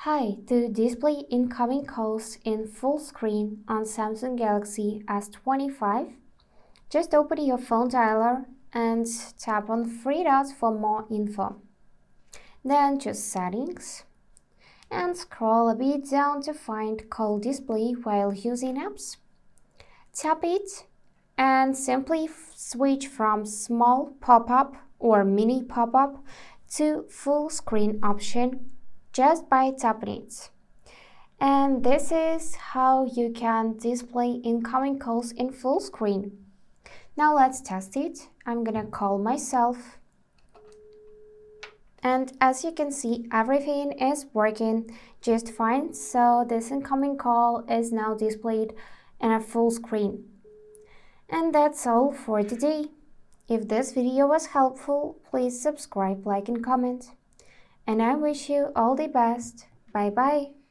Hi, to display incoming calls in full screen on Samsung Galaxy S25, just open your phone dialer and tap on three dots for more info. Then choose Settings and scroll a bit down to find Call Display while using apps. Tap it and simply switch from small pop-up or mini pop-up to full screen option just by tapping it. And this is how you can display incoming calls in full screen. Now let's test it. I'm gonna call myself. And as you can see, everything is working just fine. So this incoming call is now displayed in a full screen. And that's all for today. If this video was helpful, please subscribe, like, and comment. And I wish you all the best. Bye bye.